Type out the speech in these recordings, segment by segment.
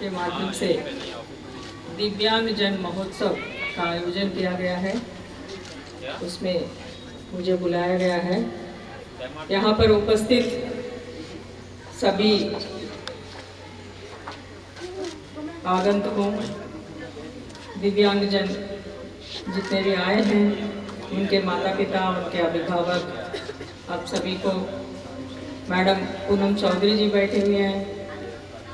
के माध्यम से दिव्यांग जन महोत्सव का आयोजन किया गया है। उसमें मुझे बुलाया गया है। यहाँ पर उपस्थित सभी आगंतुकों, दिव्यांगजन जितने भी आए हैं, उनके माता पिता, उनके अभिभावक, आप सभी को, मैडम पूनम चौधरी जी बैठे हुए हैं,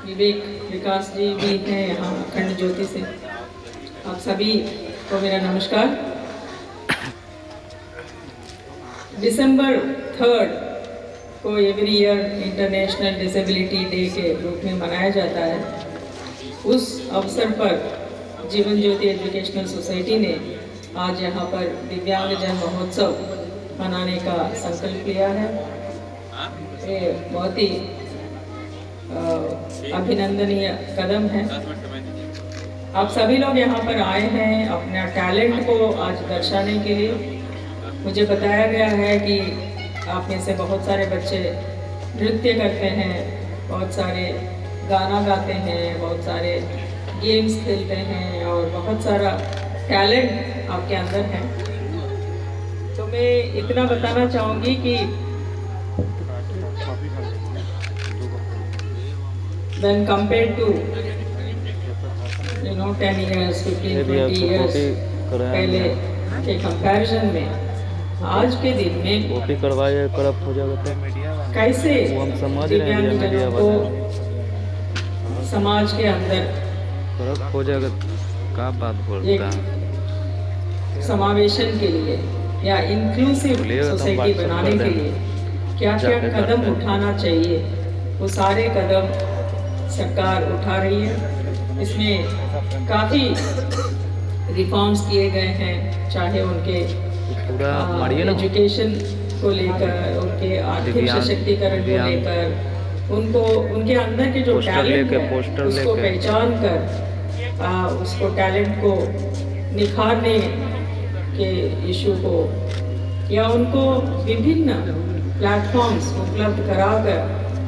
विवेक विकास जी भी हैं यहाँ अखंड ज्योति से, आप सभी को मेरा नमस्कार। दिसंबर 3 को every year international disability day के रूप में मनाया जाता है। उस अवसर पर जीवन ज्योति एजुकेशनल सोसाइटी ने आज यहाँ पर दिव्यांगजन महोत्सव मनाने का संकल्प लिया है। ये बहुत ही अभिनंदनीय कदम है। आप सभी लोग यहाँ पर आए हैं अपना टैलेंट को आज दर्शाने के लिए। मुझे बताया गया है कि आप में से बहुत सारे बच्चे नृत्य करते हैं, बहुत सारे गाना गाते हैं, बहुत सारे गेम्स खेलते हैं और बहुत सारा टैलेंट आपके अंदर है। तो मैं इतना बताना चाहूँगी कि when compared to 10 years, 15, 20 years पहले के कंपैरिजन में आज के दिन में वो भी करवाए करप्ट हो जाएगा तो कैसे वो हम समझ रहे हैं दिव्यांगजनों को समाज के अंदर करप्ट हो जाएगा। क्या बात बोलता है समावेशन के लिए या इंक्लूसिव सोसाइटी बनाने के लिए क्या क्या कदम उठाना चाहिए, वो सारे कदम सरकार उठा रही है। इसमें काफ़ी रिफॉर्म्स किए गए हैं, चाहे उनके एजुकेशन को लेकर, उनके आर्थिक सशक्तिकरण को लेकर, उनको उनके अंदर के जो टैलेंट है उसको पहचान कर उसको टैलेंट को निखारने के इशू को या उनको विभिन्न प्लेटफॉर्म्स उपलब्ध कराकर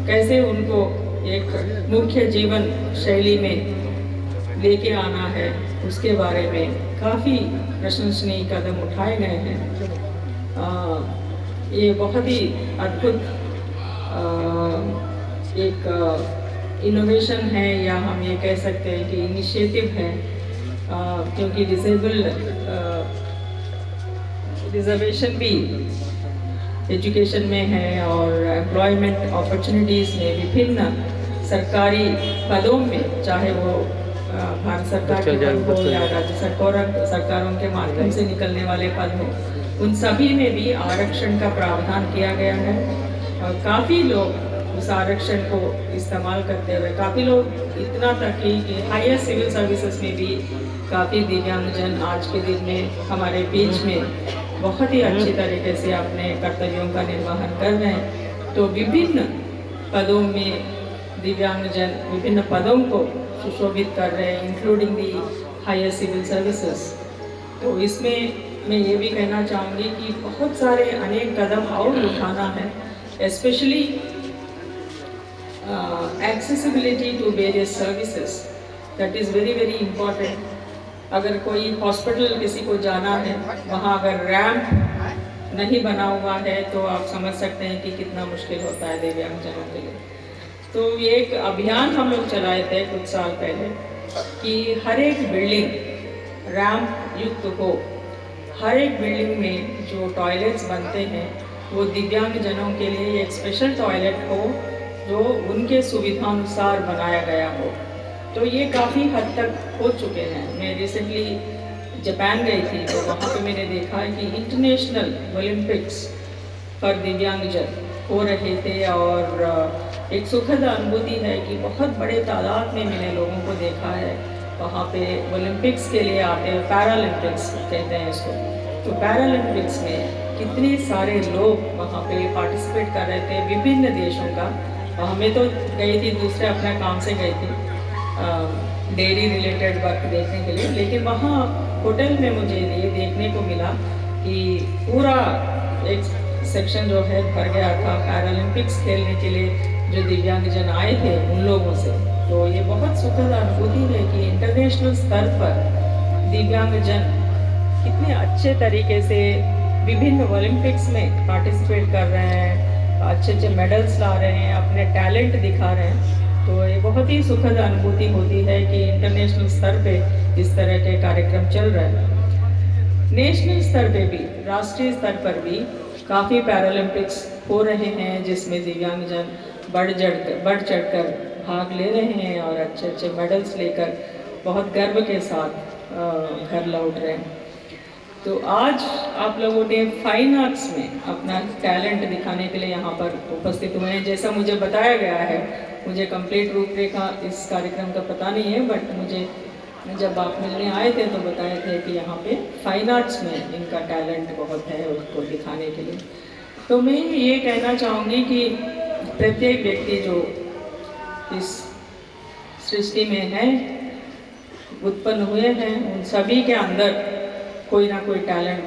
कैसे उनको एक मुख्य जीवन शैली में लेके आना है, उसके बारे में काफ़ी प्रशंसनीय कदम उठाए गए हैं। ये बहुत ही अद्भुत एक इनोवेशन है, या हम ये कह सकते हैं कि इनिशिएटिव है, क्योंकि रिजर्वेशन भी एजुकेशन में है और एम्प्लॉयमेंट अपॉर्चुनिटीज़ में विभिन्न सरकारी पदों में, चाहे वो भारत सरकार के पद हो या राज्य सरकारों के माध्यम से निकलने वाले पद हो, उन सभी में भी आरक्षण का प्रावधान किया गया है। और काफ़ी लोग उस आरक्षण को इस्तेमाल करते हुए, काफ़ी लोग इतना तक कि हायर सिविल सर्विसेज में भी काफ़ी दिव्यांगजन आज के दिन में हमारे बीच में बहुत ही अच्छी तरीके से अपने कर्तव्यों का निर्वहन कर रहे हैं। तो विभिन्न पदों में दिव्यांगजन विभिन्न पदों को सुशोभित कर रहे हैं, including the higher civil services. तो इसमें मैं ये भी कहना चाहूँगी कि बहुत सारे अनेक कदम और उठाना है, specially accessibility to various services, that is very very important. अगर कोई हॉस्पिटल किसी को जाना है, वहाँ अगर रैंप नहीं बना हुआ है तो आप समझ सकते हैं कि कितना मुश्किल होता है दिव्यांगजनों के लिए। तो ये एक अभियान हम लोग चलाए थे कुछ साल पहले कि हर एक बिल्डिंग रैंप युक्त हो, हर एक बिल्डिंग में जो टॉयलेट्स बनते हैं वो दिव्यांगजनों के लिए एक स्पेशल टॉयलेट हो जो उनके सुविधानुसार बनाया गया हो। तो ये काफ़ी हद तक हो चुके हैं। मैं रिसेंटली जापान गई थी, तो वहाँ पे मैंने देखा है कि इंटरनेशनल ओलंपिक्स पर दिव्यांगजन हो रहे थे और एक सुखद अनुभूति है कि बहुत बड़े तादाद में मैंने लोगों को देखा है वहाँ पे ओलंपिक्स के लिए आते हैं, पैरालंपिक्स कहते हैं इसको। तो पैरालंपिक्स में कितने सारे लोग वहाँ पे पार्टिसिपेट कर रहे थे विभिन्न देशों का। मैं तो गई थी, दूसरे अपने काम से गई थी डेयरी रिलेटेड वर्क देखने के लिए, लेकिन वहाँ होटल में मुझे ये देखने को मिला कि पूरा एक सेक्शन जो है भर गया था पैरालंपिक्स खेलने के लिए। जो दिव्यांगजन आए थे उन लोगों से तो ये बहुत सुखद अनुभूति है कि इंटरनेशनल स्तर पर दिव्यांगजन कितने अच्छे तरीके से विभिन्न ओलंपिक्स में पार्टिसिपेट कर रहे हैं, अच्छे अच्छे मेडल्स ला रहे हैं, अपने टैलेंट दिखा रहे हैं। तो ये बहुत ही सुखद अनुभूति होती है कि इंटरनेशनल स्तर पे इस तरह के कार्यक्रम चल रहे हैं। नेशनल स्तर पे भी, राष्ट्रीय स्तर पर भी काफ़ी पैरालंपिक्स हो रहे हैं जिसमें दिव्यांगजन बढ़ चढ़कर भाग ले रहे हैं और अच्छे अच्छे मेडल्स लेकर बहुत गर्व के साथ घर लौट रहे हैं। तो आज आप लोगों ने फाइन आर्ट्स में अपना टैलेंट दिखाने के लिए यहाँ पर उपस्थित हुए हैं। जैसा मुझे बताया गया है, मुझे कंप्लीट रूपरेखा इस कार्यक्रम का पता नहीं है, बट मुझे जब आप मिलने आए थे तो बताए थे कि यहाँ पे फाइन आर्ट्स में इनका टैलेंट बहुत है उसको दिखाने के लिए। तो मैं ये कहना चाहूँगी कि प्रत्येक व्यक्ति जो इस सृष्टि में है, उत्पन्न हुए हैं, उन सभी के अंदर कोई ना कोई टैलेंट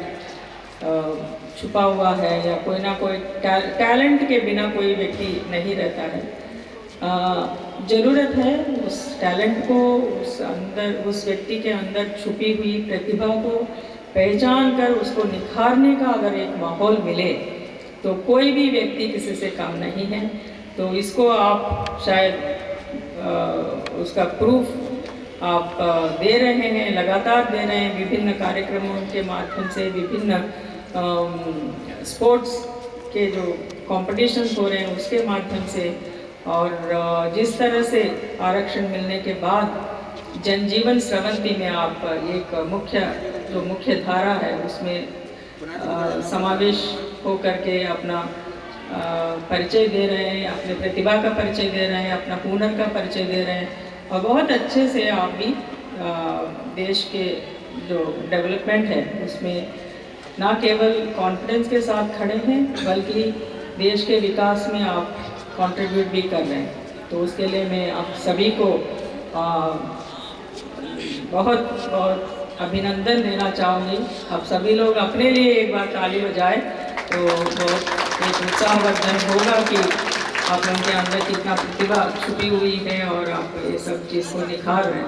छुपा हुआ है या कोई ना कोई टैलेंट के बिना कोई व्यक्ति नहीं रहता है। ज़रूरत है उस टैलेंट को, उस व्यक्ति के अंदर छुपी हुई प्रतिभा को पहचान कर उसको निखारने का अगर एक माहौल मिले तो कोई भी व्यक्ति किसी से कम नहीं है। तो इसको आप शायद उसका प्रूफ आप दे रहे हैं, लगातार दे रहे हैं, विभिन्न कार्यक्रमों के माध्यम से, विभिन्न स्पोर्ट्स के जो कॉम्पिटिशन्स हो रहे हैं उसके माध्यम से, और जिस तरह से आरक्षण मिलने के बाद जनजीवन स्रवंती में आप एक मुख्य धारा है उसमें समावेश हो करके अपना परिचय दे रहे हैं, अपने प्रतिभा का परिचय दे रहे हैं, अपना हुनर का परिचय दे रहे हैं, और बहुत अच्छे से आप भी देश के जो डेवलपमेंट है उसमें ना केवल कॉन्फिडेंस के साथ खड़े हैं बल्कि देश के विकास में आप कंट्रीब्यूट भी कर रहे हैं। तो उसके लिए मैं आप सभी को बहुत बहुत अभिनंदन देना चाहूँगी। आप सभी लोग अपने लिए एक बार ताली बजाएं तो बहुत एक उत्साहवर्धन होगा कि आप लोगों के अंदर कितना प्रतिभा छुपी हुई है और आप ये सब चीज़ को निखार रहे हैं।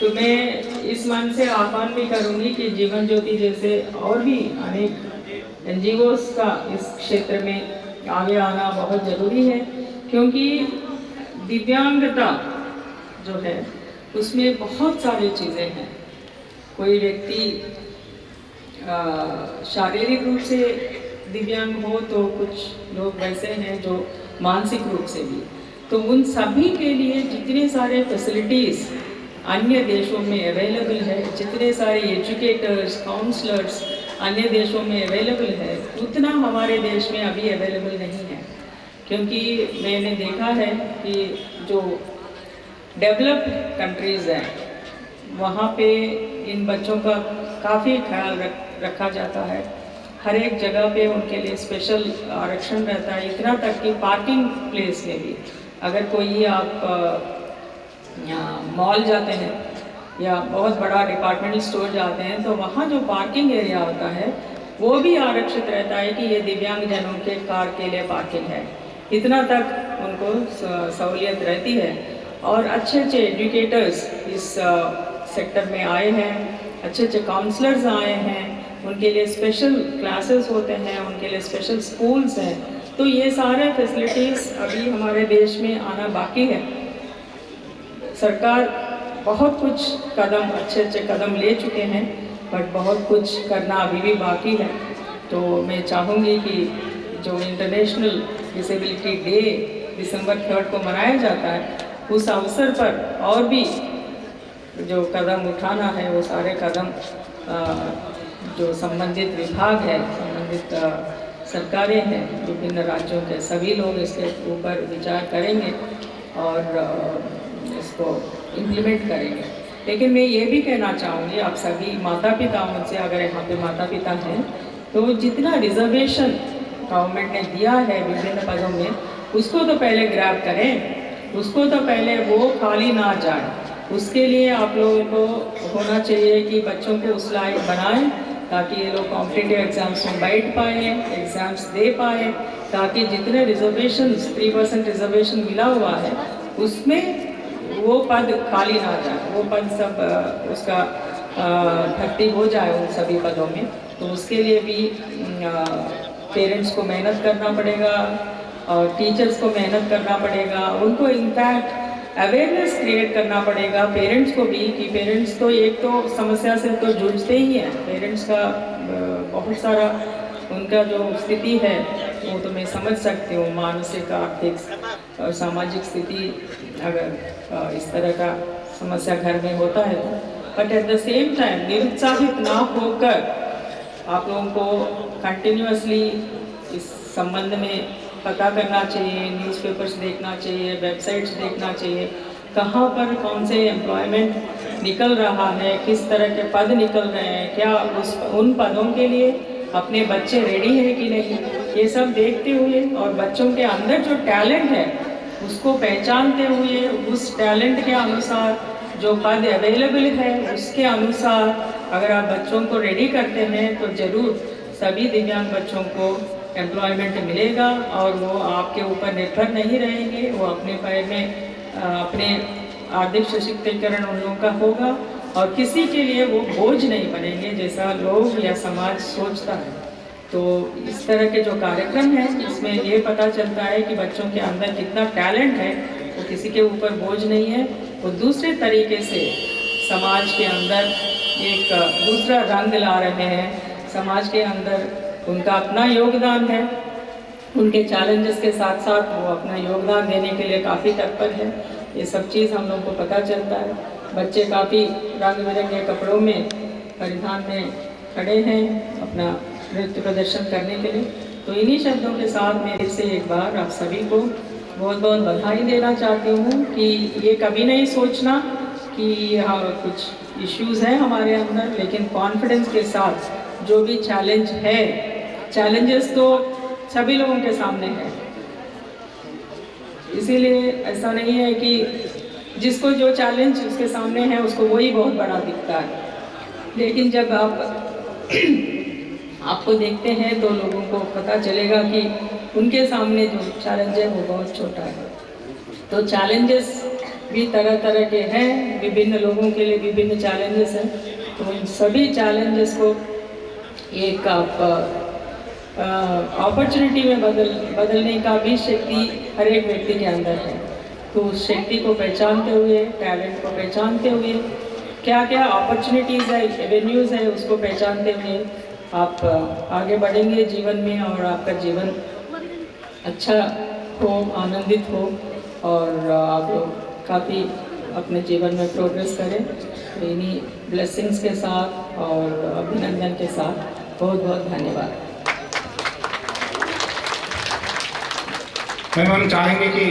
तो मैं इस मन से आह्वान भी करूँगी कि जीवन ज्योति जैसे और भी अनेक NGOs का इस क्षेत्र में आगे आना बहुत ज़रूरी है, क्योंकि दिव्यांगता जो है उसमें बहुत सारी चीज़ें हैं। कोई व्यक्ति शारीरिक रूप से दिव्यांग हो तो कुछ लोग वैसे हैं जो मानसिक रूप से भी। तो उन सभी के लिए जितने सारे फैसिलिटीज़ अन्य देशों में अवेलेबल है, जितने सारे एजुकेटर्स, काउंसलर्स अन्य देशों में अवेलेबल है, उतना हमारे देश में अभी अवेलेबल नहीं है। क्योंकि मैंने देखा है कि जो डेवलप्ड कंट्रीज़ हैं वहाँ पे इन बच्चों का काफ़ी ख्याल रखा जाता है। हर एक जगह पे उनके लिए स्पेशल आरक्षण रहता है, इतना तक कि पार्किंग प्लेस में भी अगर कोई आप मॉल जाते हैं या बहुत बड़ा डिपार्टमेंटल स्टोर जाते हैं तो वहाँ जो पार्किंग एरिया होता है वो भी आरक्षित रहता है कि ये दिव्यांगजनों के कार के लिए पार्किंग है। इतना तक उनको सहूलियत रहती है। और अच्छे अच्छे एजुकेटर्स इस सेक्टर में आए हैं, अच्छे अच्छे काउंसलर्स आए हैं, उनके लिए स्पेशल क्लासेस होते हैं, उनके लिए स्पेशल स्कूल्स हैं। तो ये सारे फैसिलिटीज़ अभी हमारे देश में आना बाकी है। सरकार बहुत कुछ अच्छे अच्छे कदम ले चुके हैं, बट बहुत कुछ करना अभी भी बाकी है। तो मैं चाहूँगी कि जो इंटरनेशनल डिसेबिलिटी डे दिसंबर 3 को मनाया जाता है, उस अवसर पर और भी जो कदम उठाना है वो सारे कदम जो संबंधित विभाग है, संबंधित सरकारें हैं, विभिन्न राज्यों के सभी लोग इसके ऊपर विचार करेंगे और इसको इम्प्लीमेंट करेंगे। लेकिन मैं ये भी कहना चाहूँगी आप सभी माता पिताओं से, अगर यहाँ पे माता पिता हैं तो जितना रिजर्वेशन गवर्नमेंट ने दिया है विभिन्न पदों में उसको तो पहले ग्रैब करें, उसको तो पहले वो खाली ना जाए। उसके लिए आप लोगों को होना चाहिए कि बच्चों को उस लायक बनाएं ताकि ये लोग कॉम्पिटिटिव एग्ज़ाम्स में बैठ पाएँ, एग्ज़ाम्स दे पाएँ, ताकि जितने रिजर्वेशन 3% रिजर्वेशन मिला हुआ है उसमें वो पद खाली ना जाए, वो पद सब उसका भर्ती हो जाए उन सभी पदों में। तो उसके लिए भी पेरेंट्स को मेहनत करना पड़ेगा और टीचर्स को मेहनत करना पड़ेगा, उनको इनफैक्ट अवेयरनेस क्रिएट करना पड़ेगा पेरेंट्स को भी, कि पेरेंट्स तो एक तो समस्या से तो जूझते ही हैं, पेरेंट्स का बहुत सारा उनका जो स्थिति है वो तो मैं समझ सकती हूँ, मानसिक आर्थिक और सामाजिक स्थिति अगर इस तरह का समस्या घर में होता है तो, but at the same time निरुत्साहित ना होकर आप लोगों को कंटिन्यूअसली इस संबंध में पता करना चाहिए, न्यूज़पेपर्स देखना चाहिए, वेबसाइट्स देखना चाहिए, कहाँ पर कौन से एम्प्लॉयमेंट निकल रहा है, किस तरह के पद निकल रहे हैं, क्या उन पदों के लिए अपने बच्चे रेडी हैं कि नहीं, ये सब देखते हुए और बच्चों के अंदर जो टैलेंट है उसको पहचानते हुए उस टैलेंट के अनुसार जो पद अवेलेबल है उसके अनुसार अगर आप बच्चों को रेडी करते हैं तो ज़रूर सभी दिव्यांग बच्चों को एम्प्लॉयमेंट मिलेगा और वो आपके ऊपर निर्भर नहीं रहेंगे, वो अपने पैर में अपने आर्थिक सशक्तिकरण उन लोगों का होगा और किसी के लिए वो बोझ नहीं बनेंगे जैसा लोग या समाज सोचता है। तो इस तरह के जो कार्यक्रम हैं इसमें ये पता चलता है कि बच्चों के अंदर कितना टैलेंट है, वो किसी के ऊपर बोझ नहीं है, वो दूसरे तरीके से समाज के अंदर एक दूसरा रंग ला रहे हैं, समाज के अंदर उनका अपना योगदान है, उनके चैलेंजेस के साथ साथ वो अपना योगदान देने के लिए काफ़ी तत्पर है। ये सब चीज़ हम लोगों को पता चलता है। बच्चे काफ़ी रंग बिरंगे कपड़ों में परिधान में खड़े हैं अपना नृत्य प्रदर्शन करने के लिए। तो इन्हीं शब्दों के साथ मैं फिर से एक बार आप सभी को बहुत बहुत बधाई देना चाहती हूँ कि ये कभी नहीं सोचना कि हाँ कुछ इश्यूज़ हैं हमारे अंदर, लेकिन कॉन्फिडेंस के साथ जो भी चैलेंज है, चैलेंजेस तो सभी लोगों के सामने है, इसीलिए ऐसा नहीं है कि जिसको जो चैलेंज उसके सामने है उसको वही बहुत बड़ा दिखता है, लेकिन जब आपको देखते हैं तो लोगों को पता चलेगा कि उनके सामने जो चैलेंज है वो बहुत छोटा है। तो चैलेंजेस भी तरह तरह के हैं, विभिन्न लोगों के लिए विभिन्न चैलेंजेस हैं। तो इन सभी चैलेंजेस को एक अपॉर्चुनिटी में बदलने का भी शक्ति हर एक व्यक्ति के अंदर है। तो उस शक्ति को पहचानते हुए, टैलेंट को पहचानते हुए, क्या क्या अपॉर्चुनिटीज़ है, एवेन्यूज़ है, उसको पहचानते हुए आप आगे बढ़ेंगे जीवन में और आपका जीवन अच्छा हो, आनंदित हो और आप लोग काफ़ी अपने जीवन में प्रोग्रेस करें। तो इन्हीं ब्लेसिंग्स के साथ और अभिनंदन के साथ बहुत बहुत धन्यवाद। हम चाहेंगे कि